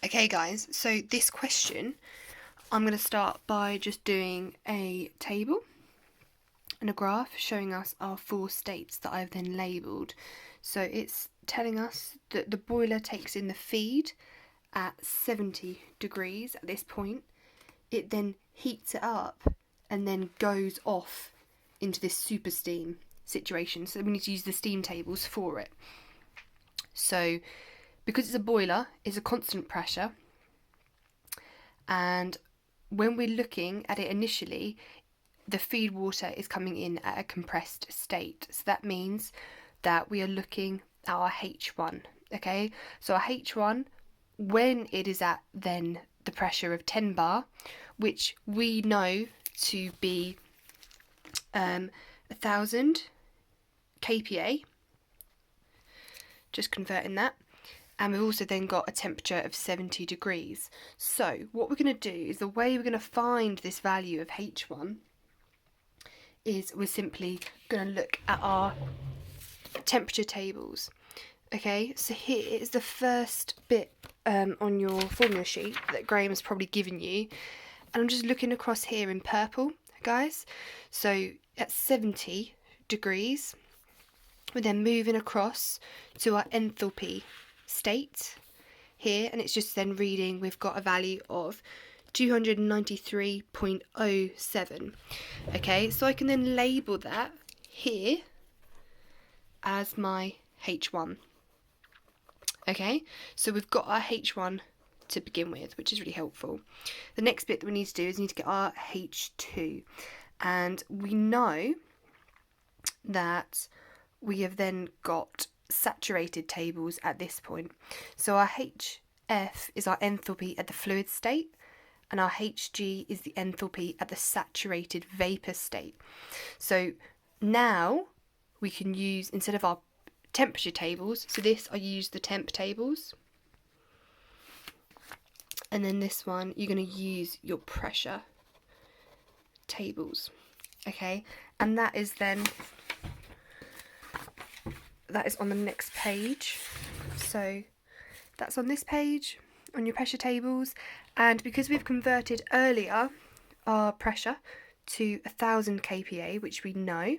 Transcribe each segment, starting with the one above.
Okay guys, so this question, I'm going to start by just doing a table and a graph showing us our four states that I've then labelled. So it's telling us that the boiler takes in the feed at 70 degrees at this point. It then heats it up and then goes off into this super steam situation. So we need to use the steam tables for it. So because it's a boiler, it's a constant pressure, and when we're looking at it initially, the feed water is coming in at a compressed state. So that means that we are looking at our H1. Okay, so our H1, when it is at then the pressure of 10 bar, which we know to be 1000 kPa, just converting that. And we've also then got a temperature of 70 degrees. So what we're going to do is, the way we're going to find this value of H1 is we're simply going to look at our temperature tables. Okay, so here is the first bit on your formula sheet that Graham has probably given you. And I'm just looking across here in purple, guys. So at 70 degrees, we're then moving across to our enthalpy state here, and it's just then reading we've got a value of 293.07. Okay, so I can then label that here as my H1. Okay, so we've got our H1 to begin with, which is really helpful. The next bit that we need to do is we need to get our H2, and we know that we have then got saturated tables at this point. So our HF is our enthalpy at the fluid state, and our Hg is the enthalpy at the saturated vapor state. So now we can use, instead of our temperature tables, so this, I use the temp tables, and then this one you're going to use your pressure tables. Okay, and that is on the next page. So that's on this page on your pressure tables, and because we've converted earlier our pressure to 1000 kPa, which we know,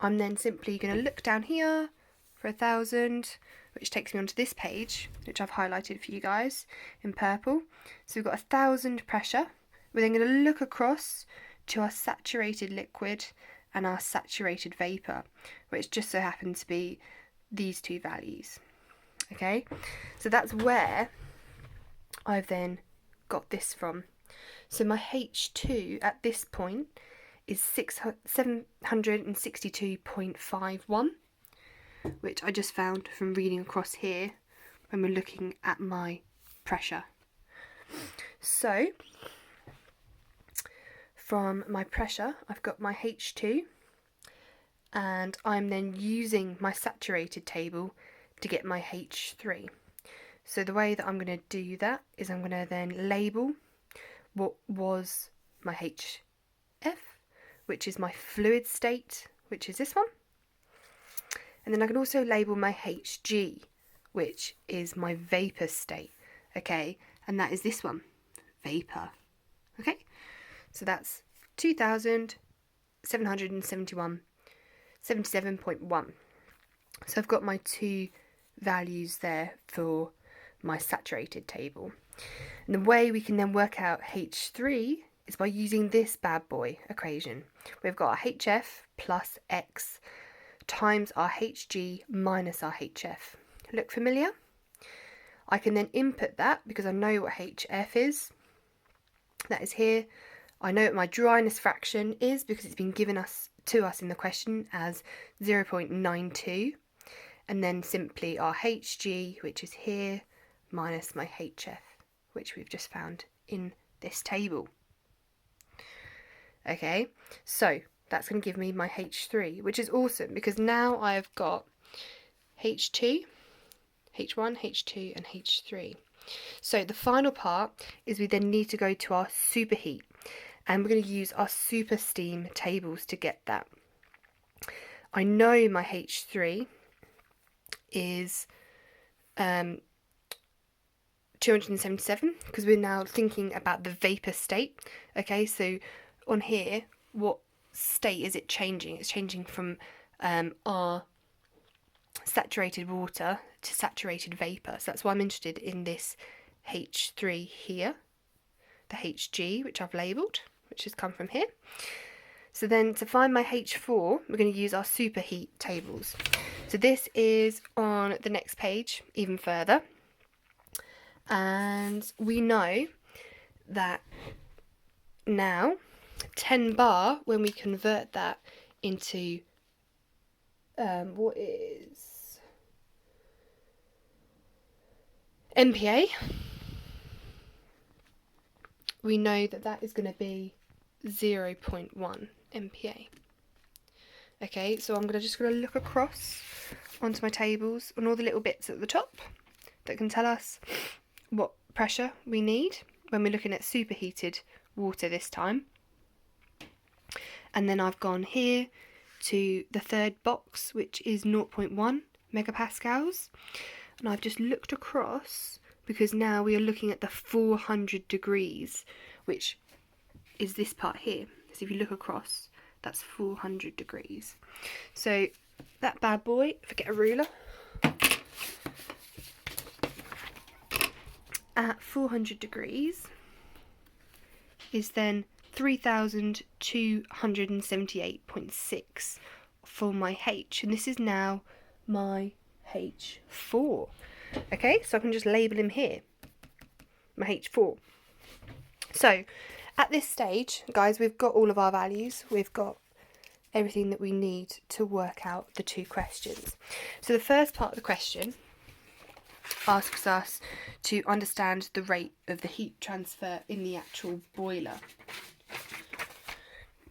I'm then simply going to look down here for 1000, which takes me onto this page, which I've highlighted for you guys in purple. So we've got 1000 pressure. We're then going to look across to our saturated liquid and our saturated vapor, which just so happens to be these two values. Okay, so that's where I've then got this from. So my H2 at this point is 762.51, which I just found from reading across here when we're looking at my pressure. So from my pressure, I've got my H2, and I'm then using my saturated table to get my H3. So the way that I'm going to do that is I'm going to then label what was my HF, which is my fluid state, which is this one. And then I can also label my Hg, which is my vapor state. Okay, and that is this one, vapor. Okay, so that's 2777.1. So I've got my two values there for my saturated table. And the way we can then work out H3 is by using this bad boy equation. We've got our HF plus X times our Hg minus our HF. Look familiar? I can then input that because I know what HF is. That is here. I know what my dryness fraction is because it's been given to us in the question as 0.92. And then simply our Hg, which is here, minus my HF, which we've just found in this table. Okay, so that's going to give me my H3, which is awesome because now I've got H2, H1, H2 and H3. So the final part is we then need to go to our superheat, and we're going to use our super steam tables to get that. I know my H3 is 277, because we're now thinking about the vapour state. Okay, so on here, what state is it changing? It's changing from our saturated water to saturated vapour. So that's why I'm interested in this H3 here, the Hg, which I've labelled, which has come from here. So then to find my H4, we're going to use our superheat tables. So this is on the next page, even further. And we know that now 10 bar, when we convert that into what is MPa, we know that that is going to be 0.1 MPa. Okay, so I'm just going to look across onto my tables on all the little bits at the top that can tell us what pressure we need when we're looking at superheated water this time. And then I've gone here to the third box, which is 0.1 megapascals. And I've just looked across because now we are looking at the 400 degrees, which is this part here. So if you look across, that's 400 degrees. So that bad boy, if I get a ruler, at 400 degrees is then 3,278.6 for my H, and this is now my H4. Okay, so I can just label him here, my H4. So at this stage, guys, we've got all of our values. We've got everything that we need to work out the two questions. So the first part of the question asks us to understand the rate of the heat transfer in the actual boiler.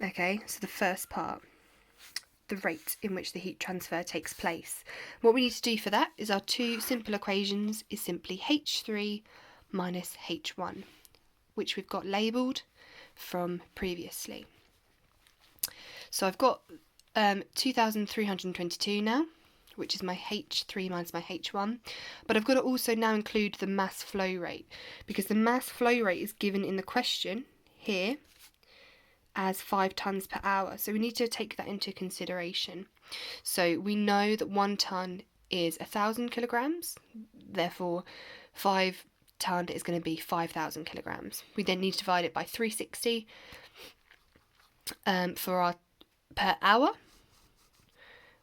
Okay, so the first part, the rate in which the heat transfer takes place. What we need to do for that is our two simple equations is simply H3 minus H1, which we've got labelled from previously. So I've got 2,322 now, which is my H3 minus my H1, but I've got to also now include the mass flow rate, because the mass flow rate is given in the question here as 5 tonnes per hour, so we need to take that into consideration. So we know that 1 tonne is 1,000 kilograms, therefore 5 tonne is going to be 5,000 kilograms. We then need to divide it by 360 for our per hour,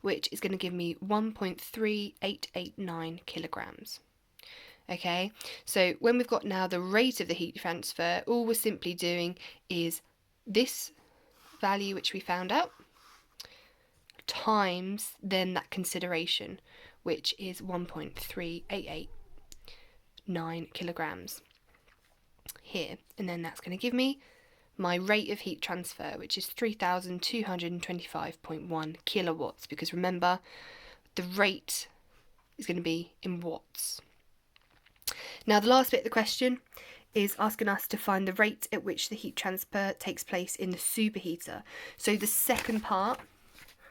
which is going to give me 1.3889 kilograms. Okay, so when we've got now the rate of the heat transfer, all we're simply doing is this value which we found out times then that consideration, which is 1.3889 kilograms here, and then that's going to give me my rate of heat transfer, which is 3,225.1 kilowatts, because remember, the rate is going to be in watts. Now, the last bit of the question is asking us to find the rate at which the heat transfer takes place in the superheater. So the second part,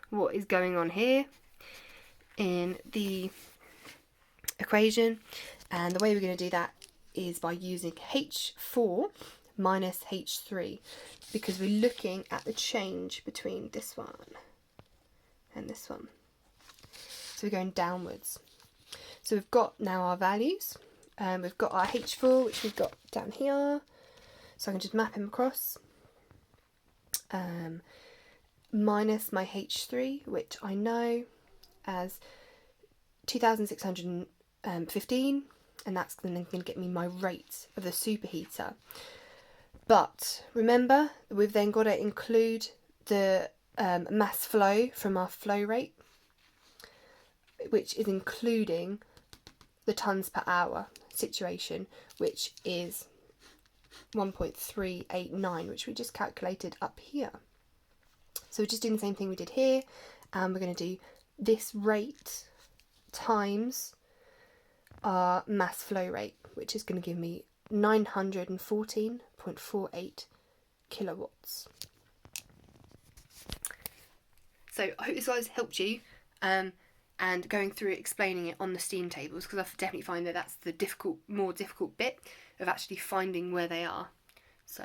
what is going on here in the equation, and the way we're going to do that is by using H4 minus H3, because we're looking at the change between this one and this one. So we're going downwards. So we've got now our values. We've got our H4, which we've got down here. So I can just map him across. Minus my H3, which I know as 2,615, and that's going to get me my rate of the superheater. But remember, we've then got to include the mass flow from our flow rate, which is including the tonnes per hour situation, which is 1.389, which we just calculated up here. So we're just doing the same thing we did here, and we're going to do this rate times our mass flow rate, which is going to give me 914.48 kilowatts. So I hope this guys helped you. and going through explaining it on the steam tables, because I definitely find that that's the more difficult bit of actually finding where they are. So